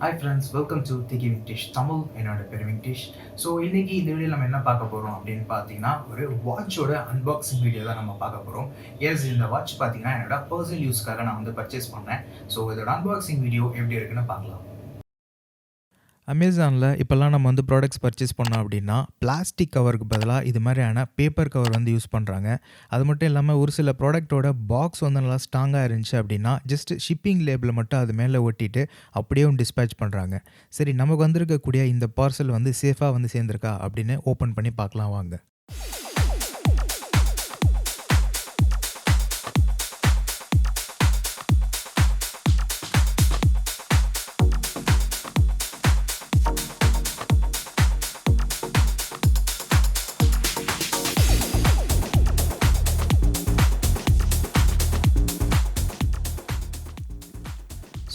Hi friends, welcome to Techie Venkateshh Tamil. என்னோட பேர் Venkatesh. So இன்னைக்கு இந்த வீடியோவில் நம்ம என்ன பார்க்க போகிறோம் அப்படின்னு பார்த்தீங்கன்னா ஒரு வாட்சோட அன்பாக்சிங் வீடியோ தான் நம்ம பார்க்க போகிறோம். எஸ், இந்த வாட்ச் பார்த்தீங்கன்னா என்னோட பர்சனல் யூஸ்க்காக நான் வந்து பர்ச்சேஸ் பண்ணேன். ஸோ இதோட அன்பாக்சிங் வீடியோ எப்படி இருக்குன்னு பார்க்கலாம். அமேசானில் இப்போல்லாம் நம்ம வந்து ப்ராடக்ட்ஸ் பர்ச்சேஸ் பண்ணோம் அப்படின்னா பிளாஸ்டிக் கவருக்கு பதிலாக இது மாதிரியான பேப்பர் கவர் வந்து யூஸ் பண்ணுறாங்க. அது மட்டும் இல்லாமல் ஒரு சில ப்ராடக்ட்டோட பாக்ஸ் வந்து நல்லா ஸ்ட்ராங்காக இருந்துச்சு அப்படின்னா ஜஸ்ட் ஷிப்பிங் லேபிளை மட்டும் அது மேலே ஒட்டிட்டு அப்படியே டிஸ்பேச் பண்ணுறாங்க. சரி, நமக்கு வந்திருக்கக்கூடிய இந்த பார்சல் வந்து சேஃபாக வந்து சேர்ந்துருக்கா அப்படின்னு ஓப்பன் பண்ணி பார்க்கலாம் வாங்க.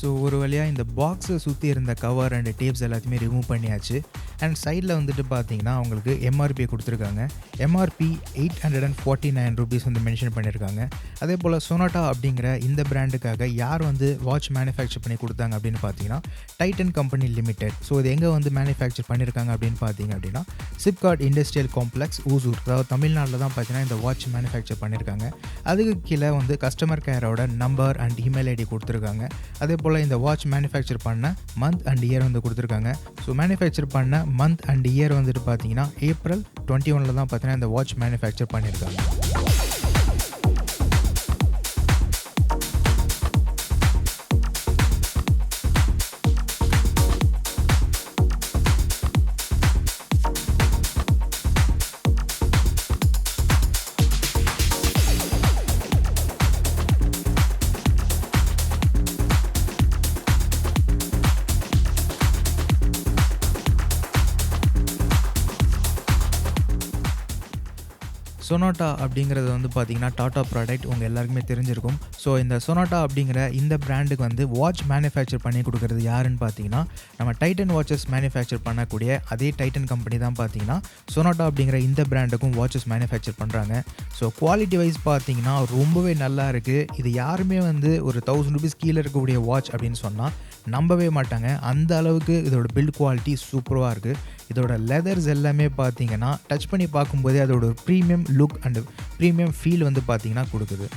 ஸோ ஒரு வழியாக இந்த பாக்ஸை சுற்றி இருந்த கவர் அண்ட் டேப்ஸ் எல்லாத்தையுமே ரிமூவ் பண்ணியாச்சு. அண்ட் சைடில் வந்துட்டு பார்த்தீங்கன்னா அவங்களுக்கு எம்ஆர்பி கொடுத்துருக்காங்க. எம்ஆர்பி ₹849 வந்து மென்ஷன் பண்ணியிருக்காங்க. அதே போல் சொனாட்டா அப்படிங்கிற இந்த பிராண்டுக்காக யார் வந்து வாட்ச் மேனுஃபேக்சர் பண்ணி கொடுத்தாங்க அப்படின்னு பார்த்தீங்கன்னா டைட்டன் கம்பெனி லிமிடெட். ஸோ இது எங்கே வந்து மேனுஃபேக்சர் பண்ணியிருக்காங்க அப்படின்னு பார்த்தீங்க அப்படின்னா சிப்காட் இண்டஸ்ட்ரியல் காம்ப்ளெக்ஸ் ஊசூர், அதாவது தமிழ்நாட்டில் தான் பார்த்தீங்கன்னா இந்த வாட்ச் மேனுஃபேக்சர் பண்ணியிருக்காங்க. அதுக்கு கீழே வந்து கஸ்டமர் கேரோட நம்பர் அண்ட் இமெயில் ஐடி கொடுத்துருக்காங்க. அதே போல் இந்த வாட்ச் மேனுஃபேக்சர் பண்ண மந்த் அண்ட் இயர் வந்து கொடுத்துருக்காங்க. ஸோ மேனுஃபேக்சர் பண்ண மந்த் அண்ட் இயர் வந்துட்டு பார்த்தீங்கன்னா April 21 தான் பார்த்தீங்கன்னா இந்த வாட்ச் மேனுஃபேக்சர் பண்ணியிருக்காங்க. சொனாட்டா அப்படிங்கிறது வந்து பார்த்திங்கன்னா டாட்டா ப்ராடக்ட் உங்கள் எல்லாருக்குமே தெரிஞ்சிருக்கும். ஸோ இந்த சொனாட்டா அப்படிங்கிற இந்த பிராண்டுக்கு வந்து வாட்ச் மேனுஃபேக்சர் பண்ணி கொடுக்குறது யாருன்னு பார்த்தீங்கன்னா நம்ம டைட்டன் வாட்சஸ் மேனுஃபேக்சர் பண்ணக்கூடிய அதே டைட்டன் கம்பெனி தான் பார்த்தீங்கன்னா சொனாட்டா அப்படிங்கிற இந்த பிராண்டுக்கும் வாட்சஸ் மேனுஃபேக்சர் பண்ணுறாங்க. ஸோ குவாலிட்டி வைஸ் பார்த்தீங்கன்னா ரொம்பவே நல்லா இருக்குது. இது யாருமே வந்து ஒரு ₹1000 கீழே இருக்கக்கூடிய வாட்ச் அப்படின்னு சொன்னால் நம்பவே மாட்டாங்க. அந்த அளவுக்கு இதோட பில்ட் குவாலிட்டி சூப்பராக இருக்குது. இதோட லெதர்ஸ் எல்லாமே பார்த்தீங்கன்னா டச் பண்ணி பார்க்கும்போதே அதோட ஒரு premium look and premium feel வந்து பார்த்தீங்கன்னா கொடுக்குது.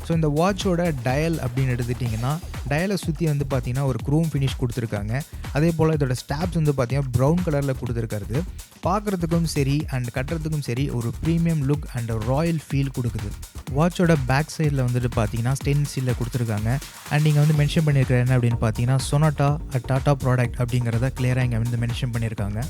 ஸோ இந்த வாட்சோட டயல் அப்படின்னு எடுத்துட்டிங்கன்னா டயலை சுற்றி வந்து பார்த்திங்கன்னா ஒரு க்ரோம் ஃபினிஷ் கொடுத்துருக்காங்க. அதே போல் இதோட ஸ்டாப்ஸ் வந்து பார்த்திங்கன்னா ப்ரௌன் கலரில் கொடுத்துருக்கிறது பார்க்குறதுக்கும் சரி அண்ட் கட்டுறதுக்கும் சரி ஒரு premium look and Royal feel கொடுக்குது. வாட்சோட பேக் சைடில் வந்துட்டு பார்த்தீங்கன்னா ஸ்டெயின்லெஸ் கொடுத்துருக்காங்க. அண்ட் நீங்கள் வந்து மென்ஷன் பண்ணியிருக்கிற என்ன அப்படின்னு பார்த்தீங்கன்னா சொனாட்டா டாட்டா ப்ராடக்ட் அப்படிங்கிறத கிளியராக இங்கே வந்து மென்ஷன் பண்ணியிருக்காங்க.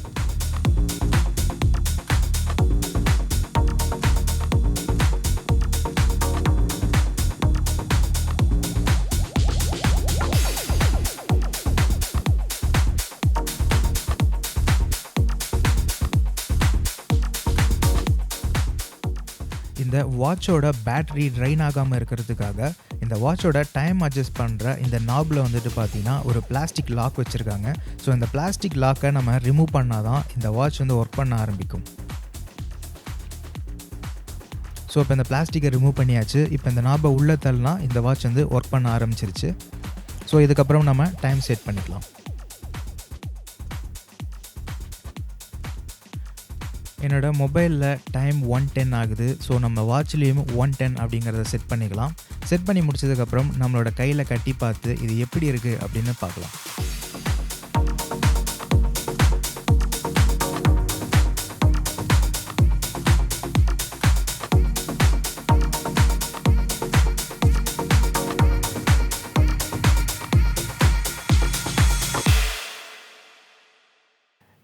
இந்த வாட்சோட பேட்டரி ட்ரைன் ஆகாமல் இருக்கிறதுக்காக இந்த வாட்சோட டைம் அட்ஜஸ்ட் பண்ணுற இந்த நாபில் வந்துட்டு பார்த்தீங்கன்னா ஒரு பிளாஸ்டிக் லாக் வச்சுருக்காங்க. ஸோ இந்த பிளாஸ்டிக் லாக்கை நம்ம ரிமூவ் பண்ணால் தான் இந்த வாட்ச் வந்து ஒர்க் பண்ண ஆரம்பிக்கும். ஸோ இப்போ இந்த பிளாஸ்டிக்கை ரிமூவ் பண்ணியாச்சு. இப்போ இந்த நாபை உள்ளே தள்ளினா இந்த வாட்ச் வந்து ஒர்க் பண்ண ஆரம்பிச்சிருச்சு. ஸோ இதுக்கப்புறம் நம்ம டைம் செட் பண்ணிக்கலாம். என்னோட மொபைலில் டைம் 1:10 ஆகுது. ஸோ நம்ம வாட்ச்லேயும் 1:10 அப்படிங்கிறத செட் பண்ணிக்கலாம். செட் பண்ணி முடிச்சதுக்கப்புறம் நம்மளோட கையில் கட்டி பார்த்து இது எப்படி இருக்குது அப்படின்னு பார்க்கலாம்.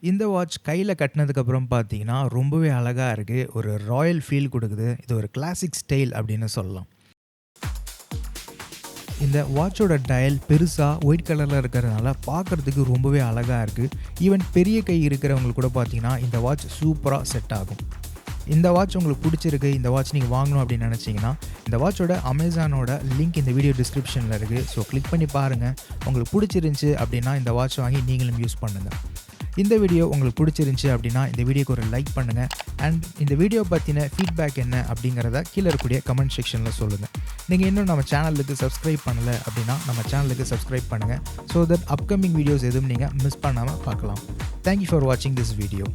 இந்த வாட்ச் கையில் கட்டினதுக்கப்புறம் பார்த்தீங்கன்னா ரொம்பவே அழகாக இருக்குது. ஒரு ராயல் ஃபீல் கொடுக்குது. இது ஒரு கிளாசிக் ஸ்டைல் அப்படின்னு சொல்லலாம். இந்த வாட்சோட டயல் பெருசாக ஒயிட் கலரில் இருக்கிறதுனால பார்க்குறதுக்கு ரொம்பவே அழகாக இருக்குது. ஈவன் பெரிய கை இருக்கிறவங்களுக்கு கூட பார்த்தீங்கன்னா இந்த வாட்ச் சூப்பராக செட் ஆகும். இந்த வாட்ச் உங்களுக்கு பிடிச்சிருக்கு, இந்த வாட்ச் நீங்கள் வாங்கணும் அப்படின்னு நினச்சிங்கன்னா இந்த வாட்சோட அமேசானோட லிங்க் இந்த வீடியோ டிஸ்கிரிப்ஷனில் இருக்குது. ஸோ கிளிக் பண்ணி பாருங்கள். உங்களுக்கு பிடிச்சிருந்துச்சி அப்படின்னா இந்த வாட்ச் வாங்கி நீங்களும் யூஸ் பண்ணுங்கள். இந்த வீடியோ உங்களுக்கு பிடிச்சிருந்துச்சி அப்படின்னா இந்த வீடியோக்கு ஒரு லைக் பண்ணுங்கள். அண்ட் இந்த வீடியோ பற்றின ஃபீட்பேக் என்ன அப்படிங்கிறத கீழே இருக்கக்கூடிய கமெண்ட் செக்ஷனில் சொல்லுங்கள். நீங்கள் இன்னும் நம்ம சேனலுக்கு சப்ஸ்கிரைப் பண்ணலை அப்படின்னா நம்ம சேனலுக்கு சப்ஸ்கிரைப் பண்ணுங்கள். ஸோ தட் அப்கமிங் வீடியோஸ் எதுவும் நீங்கள் மிஸ் பண்ணாமல் பார்க்கலாம். தேங்க்யூ ஃபார் வாட்சிங் திஸ் வீடியோ.